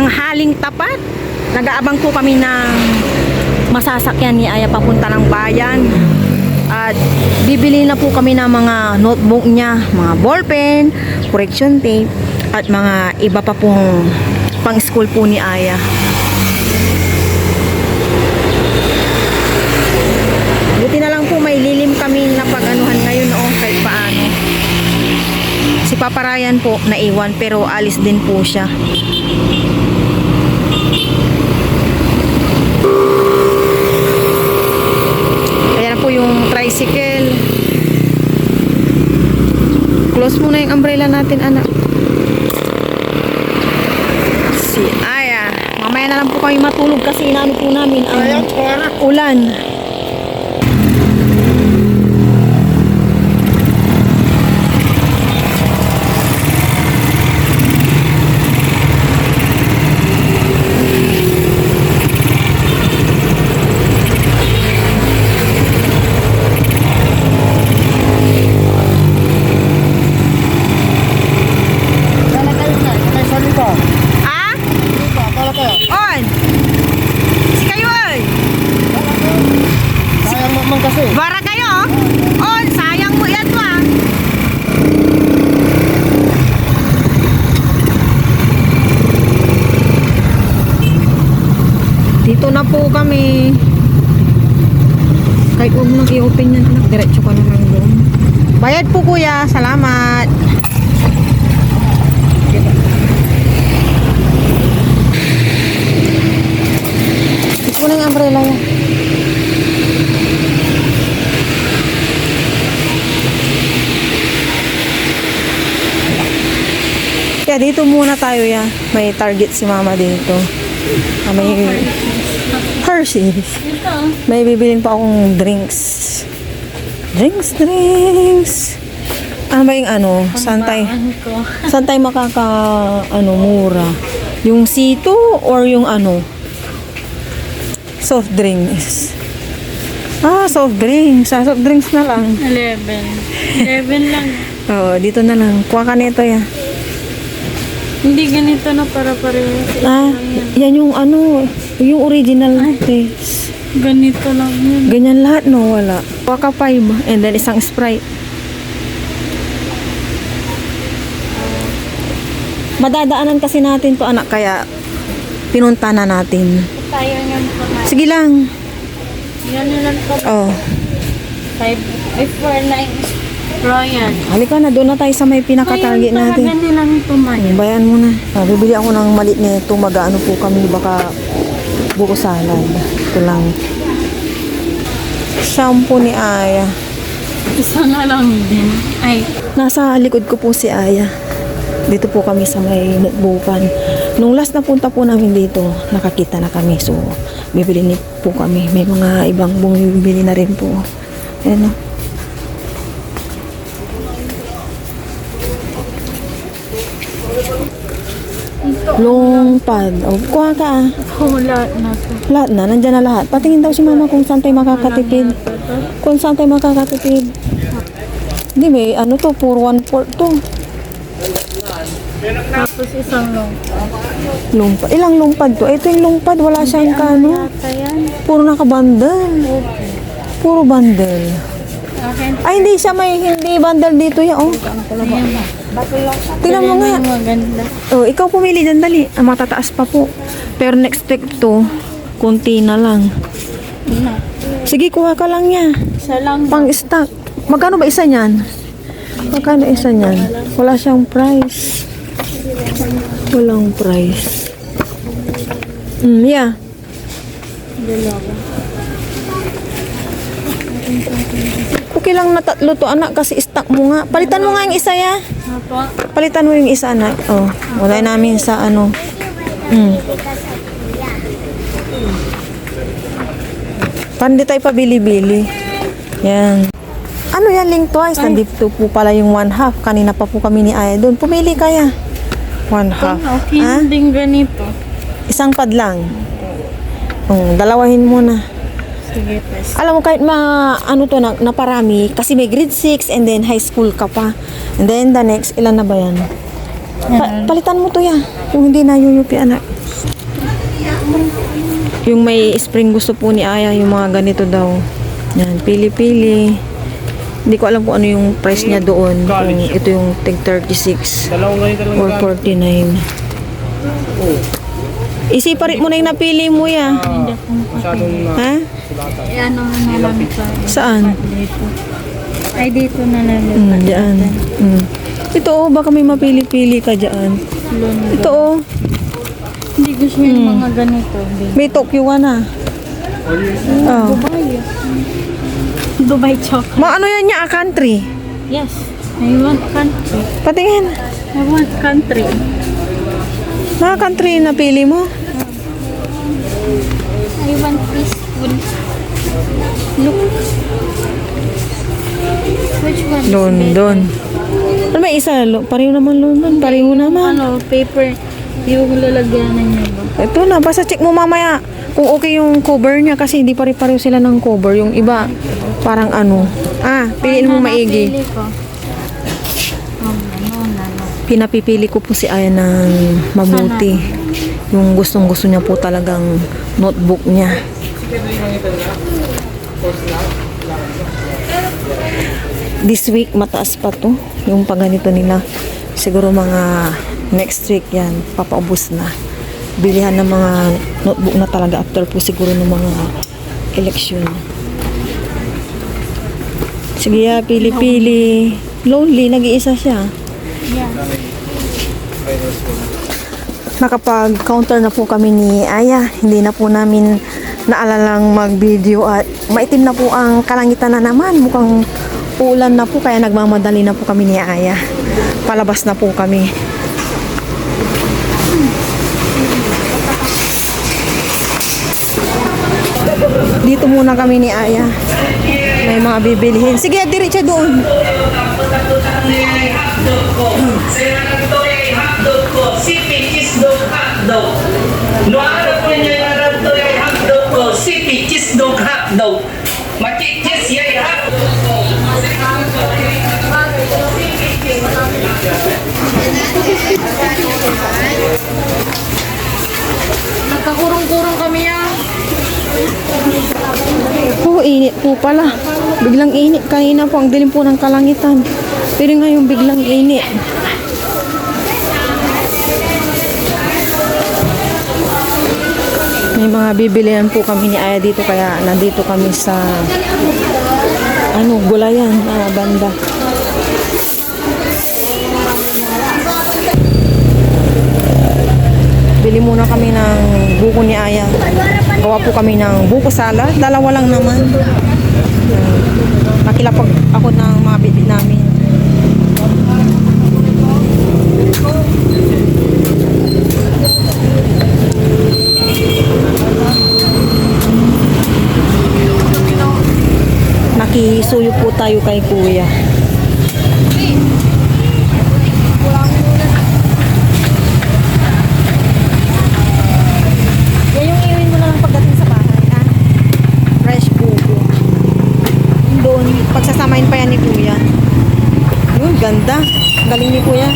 tanghaling tapat. Nag-aabang po kami ng masasakyan ni Aya papunta ng bayan. At bibili na po kami ng mga notebook niya, mga ballpen, correction tape, at mga iba pa pong pang school po ni Aya. Buti na lang po may lilim kami na pag-anuhan ngayon, kahit paano. Si Papa Ryan po naiwan pero alis din po siya. Ayan po yung tricycle. Close muna yung umbrella natin, anak. Si Aya. Mamaya na lang po kami matulog kasi inaano po namin ang ulan. Bara kayo, oh, sayang mo yan pa. Dito na po kami. Kahit huwag mo nang i-open yan, anak, diretso ka naman doon. Bayad po kuya, salamat. Ito mo na yung umbrella yan. Kaya dito muna tayo ya. May Target si mama dito. May Hershey's. May bibilin pa akong drinks. Drinks. Ano ba yung ano? Saan tayo makaka mura? Yung C2 or yung ano? Soft drinks. Soft drinks. Soft drinks na lang. 11 lang. Oo, dito na lang. Kuha ka nito ya. Hindi ganito na para pareho. Yan yung ano, yung original taste. Ganito lang yun. Ganyan lahat, no? Wala. Waka 5 and then isang Sprite. Madadaanan kasi natin to, anak, kaya pinunta na natin. Tayo nga mo. Sige lang. Yan lang po. Oh. 549 Ryan. Halika na, doon na tayo sa may pinaka-target natin. Ganyan lang ito, Maya. Bayan mo na. Bibili ako ng malit nito. Mag-ano po kami, baka buko salad. Ito lang. Shampoo ni Aya. Isa nga lang din. Ay. Nasa likod ko po si Aya. Dito po kami sa may notebookan. Nung last na punta po namin dito, nakakita na kami. So, bibili po kami. May mga ibang bumibili na rin po. Ayan o. Longpad. O, kuha ka. Lahat na to. Lahat na, nandyan na lahat. Patingin daw si mama kung saan tayo makakatipid. Kung saan tayo makakatipid. Hindi, may ano to, puro 1/4 to. Tapos isang long. Lumpad. Ilang lumpad to? Ito yung lumpad, wala siyang kano. Puro nakabundle. Puro bundle. Ay, hindi siya hindi bundle dito yan, oh. Tingnan mo nga. Maganda. Oh, ikaw pumili dyan, dali. Matataas pa po. Pero next step to, kunti na lang. Sige, kuha ka lang niya. Isa lang. Pang stock. Magkano ba isa niyan? Magkano isa niyan? Wala siyang price. Walang price. Yeah. Okay lang na tatlo to, anak, kasi stock mo nga. Palitan mo nga yung isa, ya. Palitan mo yung isa, anak. Oh, wala namin sa ano. Parang di tayo pabili-bili. Yan. Ano yan, Link Twice? Nandito po pala yung 1/2. Kanina pa po kami ni Aya doon. Pumili kaya. 1/2. Okay, hindi ganito. Isang pad lang. Dalawahin mo na. Sige, pues. Alam mo, kahit ano to na parami, kasi may grade 6 and then high school ka pa. And then the next, ilan na ba yan? Palitan mo to ya. Yung hindi na yuyupi anak. Yung may spring gusto po ni Aya, yung mga ganito daw. Yan, pili-pili. Hindi ko alam kung ano yung price niya doon. Kung ito yung tig 36 or 49. Isiparit mo na yung napili mo ya. Ha? Ano na lang pa. Saan? Dito. Ay, dito na lang. Diyan. Ito oh, baka may mapili-pili ka dyan. Ito oh, Hindi gusto yung mga ganito. may Tokyo ka na. Oh. Dubai. Dubai chocolate. Ano yan niya, country? Yes. I want country. Patingin. I want country. Mga country na pili mo? I want peaceful. Look. Which one? is London. Ano may isa? Pareho naman London. Pareho better? naman. Ano, paper. Yung lalagyanan niya ba? Ito na, basta check mo mamaya kung okay yung cover niya kasi hindi pare-pareho sila ng cover. Yung iba, parang ano. Piliin mo maigi. Napili ko. Pinapipili ko po si Aya ng mabuti. Yung gustong-gusto niya po talagang notebook niya. This week, mataas pa to. Yung pagganito nila. Siguro mga next week yan, papaubos na. Bilihan ng mga notebook na talaga after po siguro ng mga election. Sige, pili-pili. Lonely, nag-iisa siya. Yeah. Nakapag-counter na po kami ni Aya. Hindi na po namin naalalang mag-video at maitim na po ang kalangitan na naman. Mukhang ulan na po kaya nagmamadali na po kami ni Aya. Palabas na po kami. Dito muna kami ni Aya. May mga bibilihin. Sige, diretso doon. Nagkakurong-kurong kami yan. Init po pala. Biglang init. Kanina po, ang dilim po ng kalangitan. Pero ngayon, biglang init. May mga bibilihan po kami ni Aya dito. Kaya nandito kami sa gulayan, banda. Bili muna kami ng buko ni Aya. Gawa po kami ng buko salad. Dalawa lang naman. Nakilapag ako ng mga bibi namin. Nakisuyo po tayo kay Kuya. Pagsasamahin pa yan ni Kuya. Yun, ganda. Galing ni Kuya.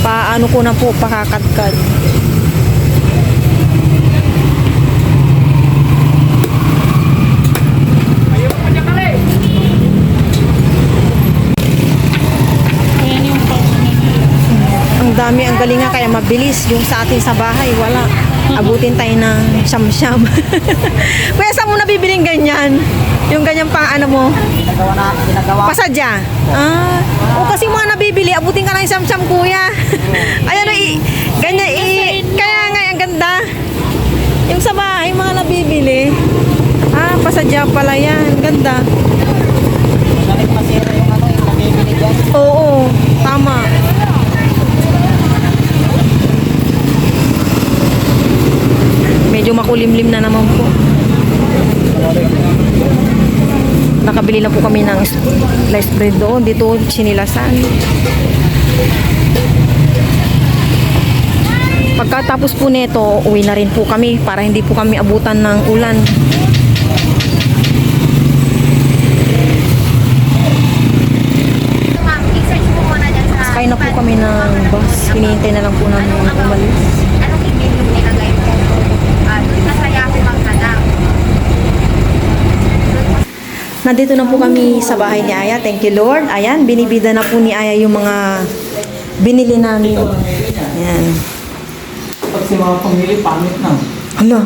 Paano ko na po, pakakadkad. Ang dami, ang galing nga, kaya mabilis. Yung sa atin sa bahay, wala. Abutin tayo ng siyam-siyam. Kuya, saan mo nabibiling ganyan? Yung ganyan pang ano mo? Ginagawa. Pasadya? O kasi mga nabibili, abutin ka ng siyam-siyam, Kuya. Ayan o, ganyan, kaya nga, ang ganda. Yung sa bahay, mga nabibili. Pasadya pala yan. Ganda. Galing masira yung yung nabibili dyan. Oo, tama. Medyo makulimlim na naman po. Nakabili na po kami ng sliced bread doon. Dito, sinilasan. Pagkatapos po nito, uwi na rin po kami para hindi po kami abutan ng ulan. Sakay na po kami bus. Hinihintay na lang po namin yung umalis. Anong email yung nilagay mo? Doon na sa Yahoo ang tanang. Nandito na po kami sa bahay ni Aya. Thank you, Lord. Ayan, binibida na po ni Aya yung mga binili namin. Ayan. Pag si mga pamilya, pangit na. Hala.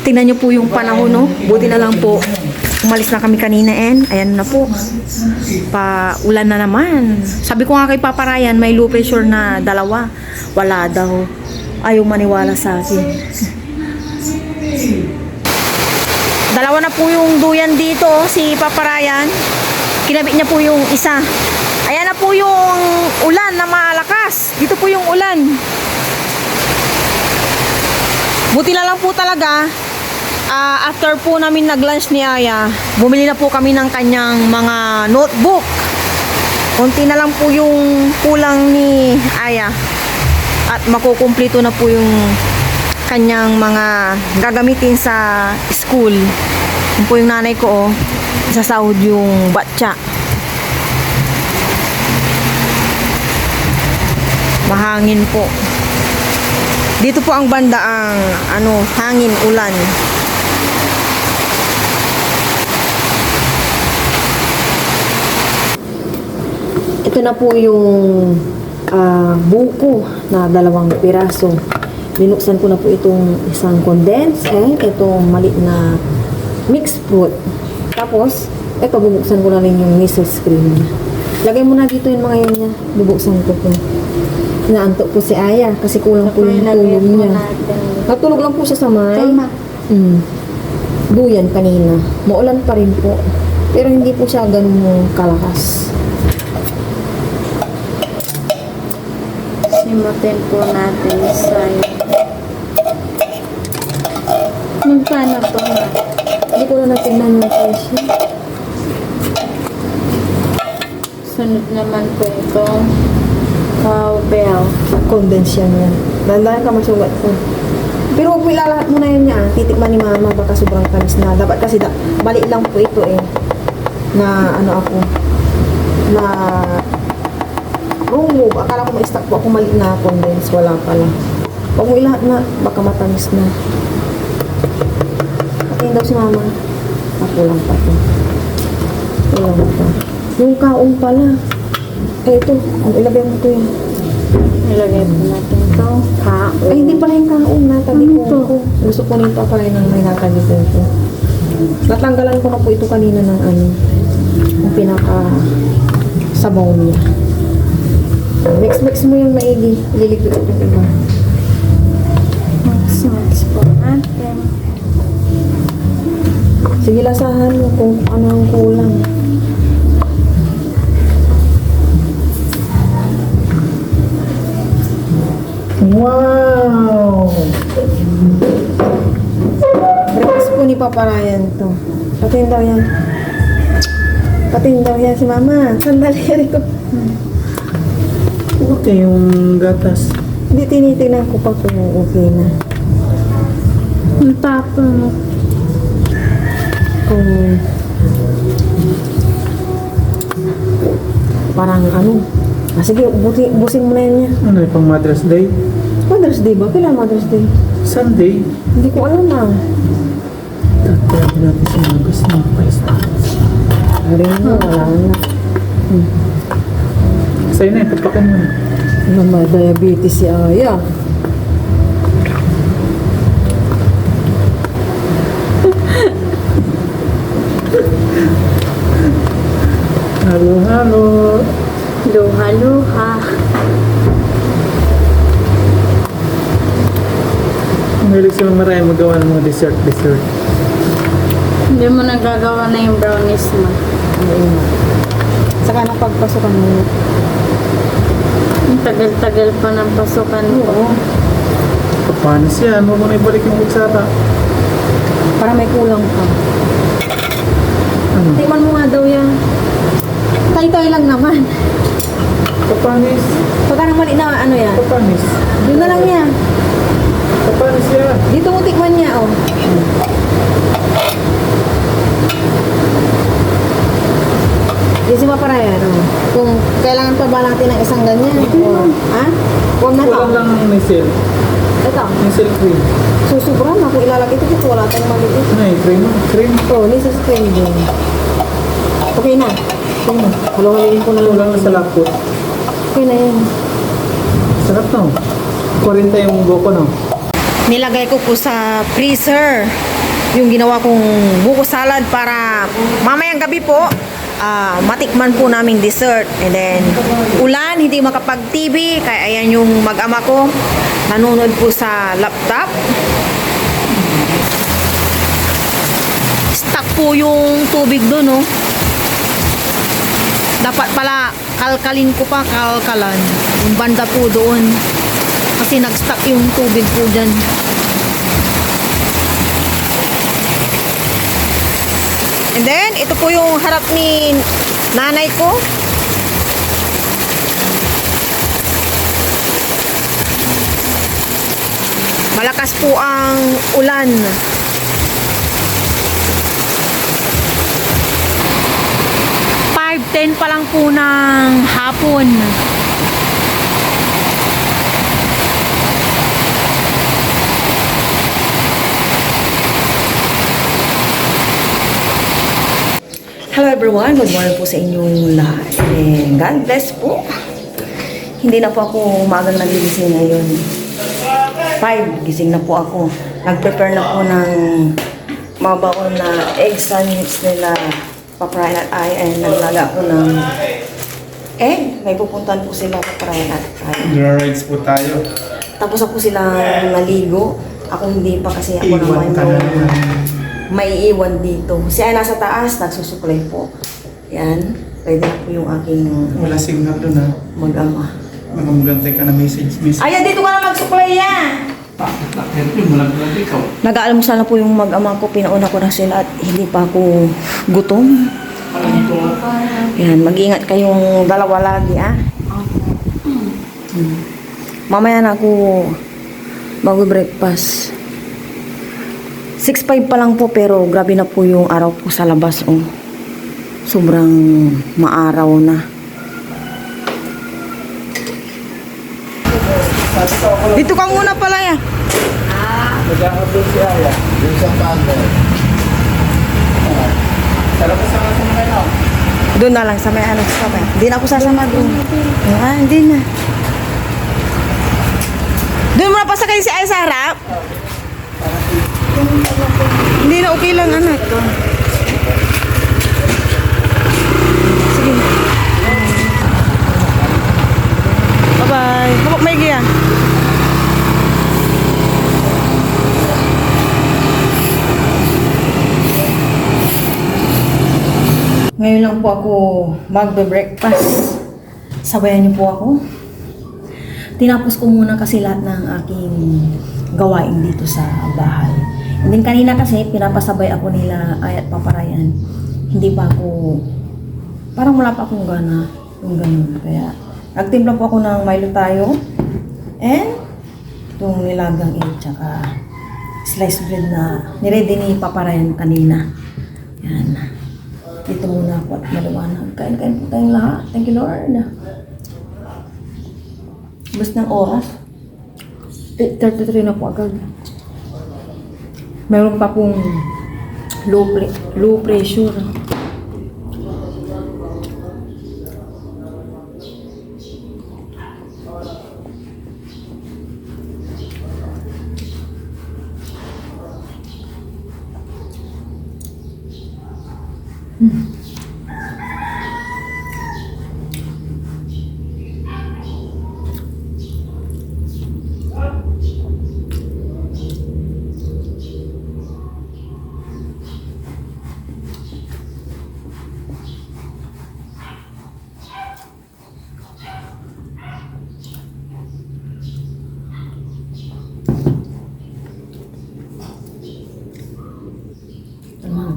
Tingnan niyo po yung panahon, no? Buti na lang po. Umalis na kami kanina, ayan na po. Ulan na naman. Sabi ko nga kay Papa Ryan, may low pressure na 2. Wala daw. Ayaw maniwala sa akin. 2 na po yung duyan dito, si Papa Ryan. Kinabit niya po yung isa. Ayan na po yung ulan na malakas. Dito po yung ulan. Buti na lang po talaga, after po namin nag-lunch ni Aya, bumili na po kami ng kanyang mga notebook. Konti na lang po yung kulang ni Aya. At makukumplito na po yung kanyang mga gagamitin sa school. Yun po yung nanay ko, sasahod yung batya. Mahangin po. Dito po ang banda ang hangin, ulan. Ito na po yung buko na 2 piraso. Binuksan ko na po itong isang condensed, itong maliit na mixed fruit. Tapos, ito bubuksan ko na rin yung Mrs. Cream. Lagay mo na dito yung mga yan niya. Bubuksan ko po. Inaantok po si Aya kasi kulang po yung tulog niya. Natulog lang po siya sa may duyan kanina. Maulan pa rin po. Pero hindi po siya ganun kalakas. Simutin po natin sa magkano to na? Hindi ko na natingnan yung presyo. Sunod naman po ito. Cowbell. Condense yan. Dandahan ka masugat ko. Pero huwag mo ilalahat mo na yun niya. Titikman ni Mama baka sobrang tamis na. Dapat kasi mali lang po ito na na rumog. Akala ko ma-stack po ako mali na condense. Wala pala. Huwag mo ilahat na. Baka matamis na. Patingin daw si Mama. Ako lang pa ito. Kulang pa. Yung kaong pala. Ito. Ilagay mo ito yun. Ilagay po natin ito. Ay, hindi pala yung kaong natagipon ko. Gusto ko nito pa rin ng may natagipon ko. Natanggalan ko na po ito kanina ng yung pinaka sabaw niya. Mix mo yung maigi. Liligpit ko yung iba. Mix po natin. Sige, lasahan mo kung ano ang kulang. Wow! Breakfast po ni Papa Ryan to. Patin daw yan. Patin daw yan si Mama. Sandali ko. Okay, yung gatas. Hindi tinitingnan ko pa kung okay na. Ang tapon mo. Kung parang sige, busin mo na yan niya. Ano yung pang Mother's Day? Mother's Day ba? Kailan Mother's Day? Sunday. Hindi ko alam na. Tatawag natin sa mga gusto ng paista. Rin mo, wala na. Sa'yo na, itapakan mo na. May diabetes si Aya. Halo. Luha-luha. Mahilig silang marami magawa ng mga dessert. Hindi mo nagagawa na yung brownies mo. Ayun. Saka nang pagpasukan mo. Ang tagal-tagal pa ng pasukan mo. Oo. Paano siya? Ano mo na ibalik yung buksata? Para may kulang pa. Ano? Tingnan mo nga daw yan. Tay-tay lang naman. Kapanis. Pagka nang mali na yan. Kapanis. Yun na lang yan. Kapanis siya. Dito mo tikman niya, Yung si Paparayero. Kung kailangan pa ba natin ng isang ganyan? O, ha? Huwag na to. Kulang lang ng missile. Ito. Missile cream. Susubra na kung ilalagay ito kasi wala tayong maliit. Ay, cream. Cream. Oh, this is cream din. Okay na. Okay na. Halo-haloin ko na lang. Kulang na sa laptop. Okay na yan. Sarap no? 40 yung buko no? Nilagay ko po sa freezer yung ginawa kong buko salad para mamayang gabi po matikman po naming dessert. And then ulan, hindi makapag-TV kaya ayan yung mag-ama ko nanonood po sa laptop. Stuck po yung tubig doon, no? Dapat pala kalkalin ko pa, kalkalan yung banda po doon kasi nag-stuck yung tubig po dyan. And then ito po yung harap ni nanay ko. Malakas po ang ulan. Ten pa lang po ng hapon. Hello everyone, good morning po sa inyong lahat. And God bless po. Hindi na po ako umagang nagigising ngayon. 5, gising na po ako. Nag-prepare na po ng mga baon na egg sandwich nila Paprayan at I, and naglaga ko ng egg. May pupuntahan po sila Paprayan at I. Dry-rides po tayo. Tapos ako sila naligo. Ako hindi pa kasi ako Iwan naman ka na naman. may iwan dito. Si ay nasa taas, nagsusuklay po. Yan. Pwede na po yung aking Wala signal doon ha. mag-ama. Magagantay ka na message. Ayan, dito ka na magsuklay yan! Nag-aalmusal na po yung mag-ama ko. Pinauna ko na sila at hindi pa ako gutom. Yan, mag-ingat kayong dalawa lagi, ah. Mamaya na ako mag-breakfast. 6:05 pa lang po pero grabe na po yung araw po sa labas. Oh. Sobrang maaraw na. Dito ka muna pala ya. Magkakabot si Aya. Yung sa pago. Sarap sa mga kayo. Doon na lang sa may ano sa may. Hindi na ako sasama doon. Hindi na. Doon mo na pasakay si Aya sa harap. Hindi na okay lang anak. Sige. Bye-bye. Kapag may giya. Ngayon lang po ako magbe-breakfast. Sabayan niyo po ako. Tinapos ko muna kasi lahat ng aking gawain dito sa bahay. And then kanina kasi pinapasabay ako nila Ay at Paparayan. Hindi pa ako, parang wala pa akong gana yung ganun. Kaya nagtimpla po ako ng Milo tayo. And itong nilagang egg tsaka sliced bread na niready ni Paparayan kanina. Yan. Dito muna ako at maliwanag. Kain-kain po tayong lahat. Thank you, Lord. Basta ng oras. 8:33 na po agad. Meron pa pong low pressure.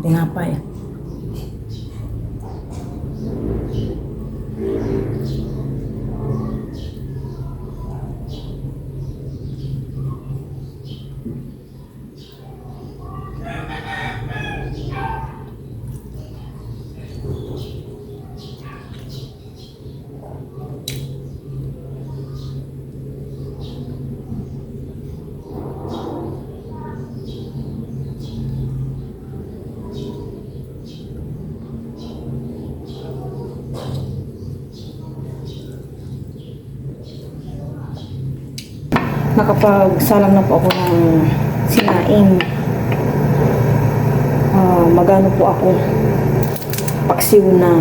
Tinapay. nakapagsalang na po ako ng sinaing. Magano po ako paksiw na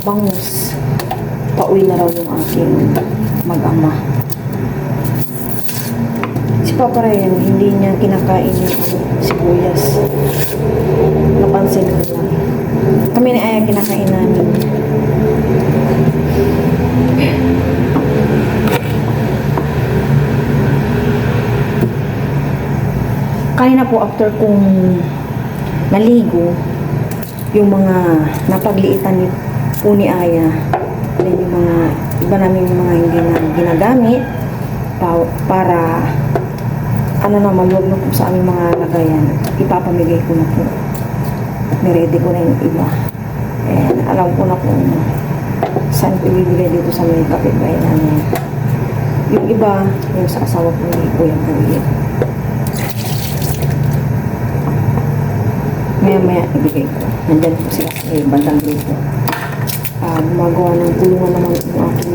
bangus. Pauwi na raw yung aking mag-ama. Si Papa Ryan, hindi niya kinakain yung sibuyas. Napansin ko lang. Kami ni Aya kinakain namin. Kanina po after kong naligo, yung mga napagliitan po ni Aya, then yung mga iba namin yung mga hindi na ginagamit para ano na maluwag na po sa aming mga lagayan, ipapamigay ko na po. Niready ko na yung iba. And alam ko na kung saan ko ibibigay dito sa may kapitbahay namin. Yung iba, yung sa asawa ko ni Kuya Kuya. Maya-maya ibigay ko. Nandyan po sila sa bandang dito. Gumagawa ng tulungan naman yung aking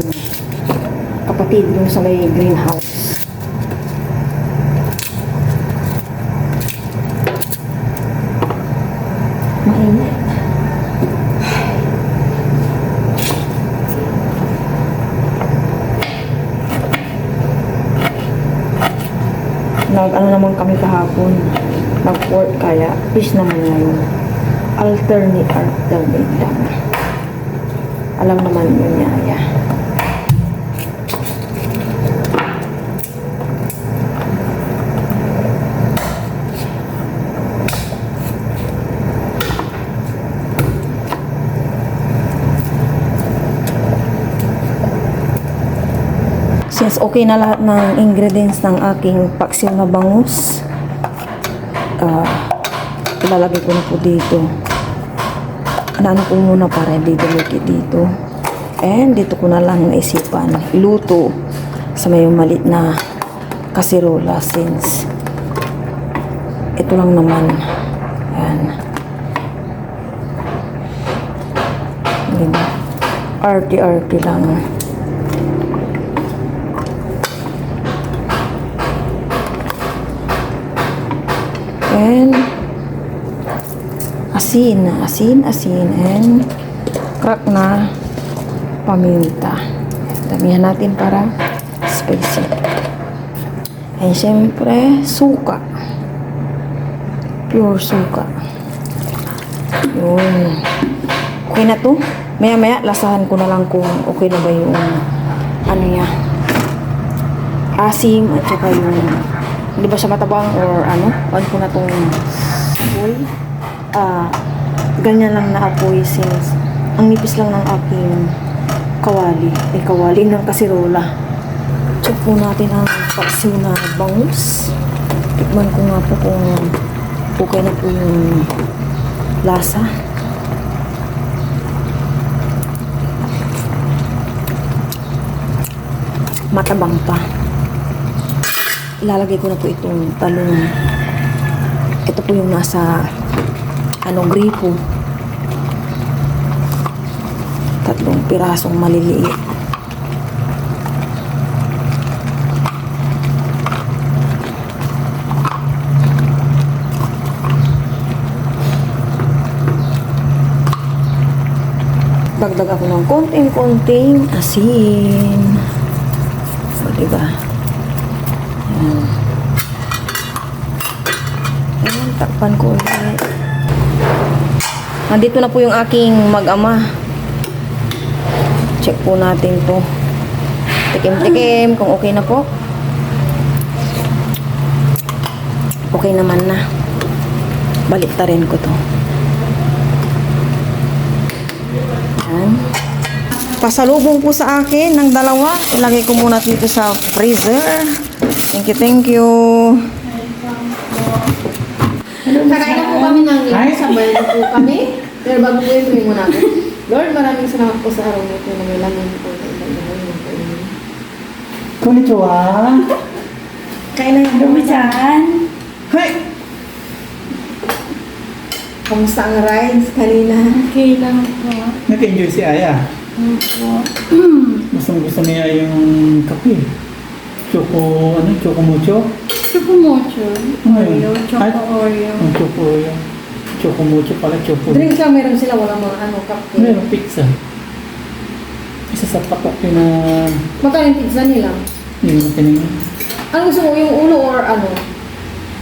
kapatid yung sa may greenhouse. Mainit. Ano naman kami kahapon, nag-work kaya fish naman ngayon. Alternate lang. Alam naman yun niya, Aya. Since okay na lahat ng ingredients ng aking paksiw na bangus, ilalagay ko na po dito. Ano ko muna para hindi dumikit dito. And dito ko na lang naisipan iluto sa may maliit na kasirola since ito lang naman. Ayan. Diba? Arty-arty lang. And asin, and crack na paminta. Damihan natin para spicy. And syempre, suka. Pure suka. Yun. Okay na to. Maya-maya, lasahan ko na lang kung okay na ba yung ano niya. Asim at saka yung hindi ba siya matabang or ano. On ko na tong apoy. Ganyan lang na apoy since ang nipis lang ng aking kawali. Kawali ng kasirola. Check po natin ang paksiw na bangus. Tikman ko nga po kung okay na po yung lasa. Matabang pa. Ilalagay ko na po itong talong. Ito po yung nasa gripo. 3 pirasong maliliit. Dagdag ako ng konting asin. O, diba? Ayan. Ayan, takpan ko ulit. Nandito na po yung aking mag-ama. Check po natin to. Tikim-tikim kung okay na po. Okay naman na. Baliktarin ko to. Ayan. Pasalubong po sa akin ng 2. Ilagay ko muna dito sa freezer. Thank you. Kakain na po kami ng linggo. Sabay na po kami. Pero bago po yun, tuloy muna ako. Lord, maraming salamat po sa araw nito na may lamin po na ilalim po. Konnichiwa. Kain na yung Dumisan. Hey! Kamusta ang rides kanina? Okay lang po. Nag-enjoy si Aya. Opo. Gusto niya yung kape. Choco Mucho? Choco Mocho. Oreo. Ay. Choco Oreo. Ang Choco Oreo. Choco Mucho pala, Choco. Drinks lang meron sila, walang mga ano, cupcake. Meron pizza. Isa sa patok yun na Magkano yung pizza nila? yun na tinignan. Ano gusto mo, yung ulo or ano?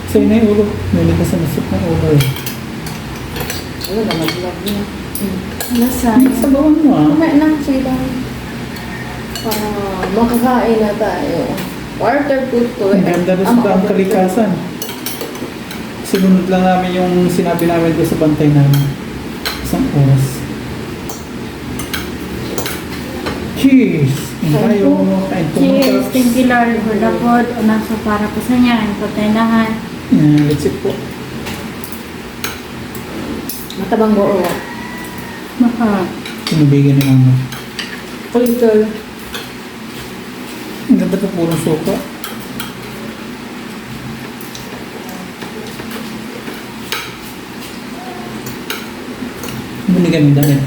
So yun na yung ulo. May ka sa nasip ng ulo eh. Ano na, mag-love niya. Lasay. Sa bawang mo ah. Kumain na, sige lang. Para makakain na tayo. Water tuto. Ang ganda doon sa ang kalikasan. Sinunod lang namin yung sinabi namin doon sa bantay namin. Isang oras. Cheers! Kain tayo. Kain po. Cheers. Thank you Lord for the food. Nasa para po sa niya. Ang pagkainahan. Let's eat po. Matabang buo. Maka. Pinubigan ni mama. Little. Ang ganda pa purong suka. Binigyan mo yung damit.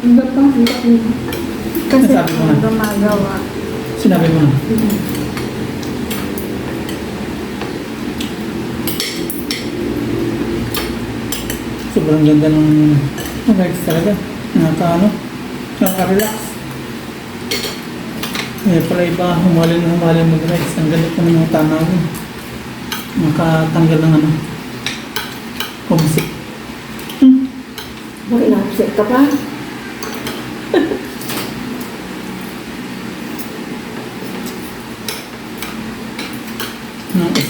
Hindi pa, hindi pa. Kasi Nasabi mo na. gumagawa. Sinabi mo na. Sobrang ganda ng rides talaga. Nakaka-relax. Kaya pala iba, humalin mag-rides. Ang ganda pa ng mga tanawin. Nakatanggal ng ano. Homesick. Bakit na-upset ka pa?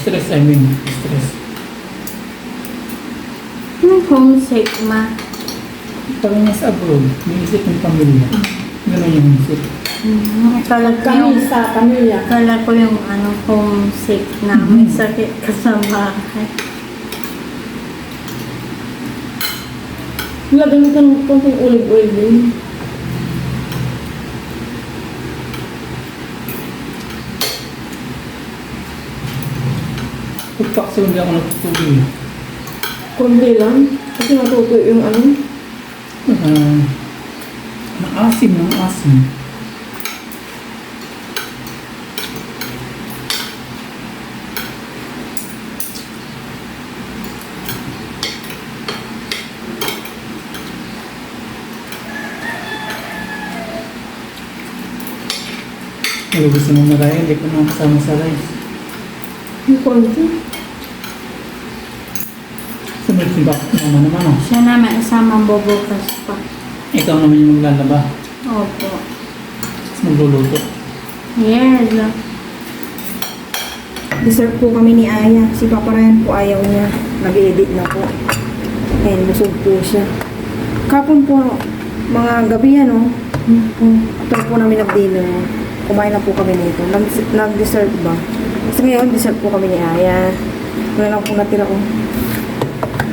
Stress, I mean. Stress. Yung homesick ma. Pag nasa abroad, may isip ng pamilya. Ganun yung homesick. Akala ko Kami yung, sa pamilya. akala ko yung ano, homesick na may sakit ka sa bahay. Lagyan ka ng konting olive-oil din. Pagpaksa hindi ako natutuli. Konti lang. Kasi matuto yung ano. Maasim. Gusto mo maraya, hindi ko na kasama sa rice. Yung konti. Sunod si Bak, mama naman oh. Siya naman isama bubukas pa. Ikaw naman yung maglalaba. Opo. Tapos magluluto. Yes. Dessert po kami ni Aya. Si Papa Ryan po ayaw niya. Nag-edit na po. Ayan, busog po siya. Kapon po, mga gabi yan, oh. After po namin nag-dinner, kumain na po kami nito. Nag-dessert ba? Kasi ngayon, dessert po kami ni Aya. Wala lang po natira, oh.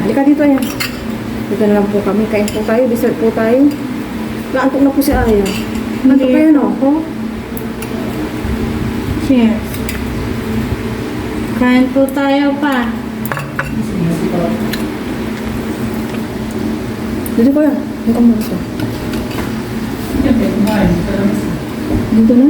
Halika dito, Aya. Dito na lang po kami. Kain po tayo, dessert po tayo. Naantok na po si Aya. Nantok pa yan, oh. Cheers. Kain po tayo pa. Dito ko yan. Dito mo siya. Yan, may kumain. Dito na.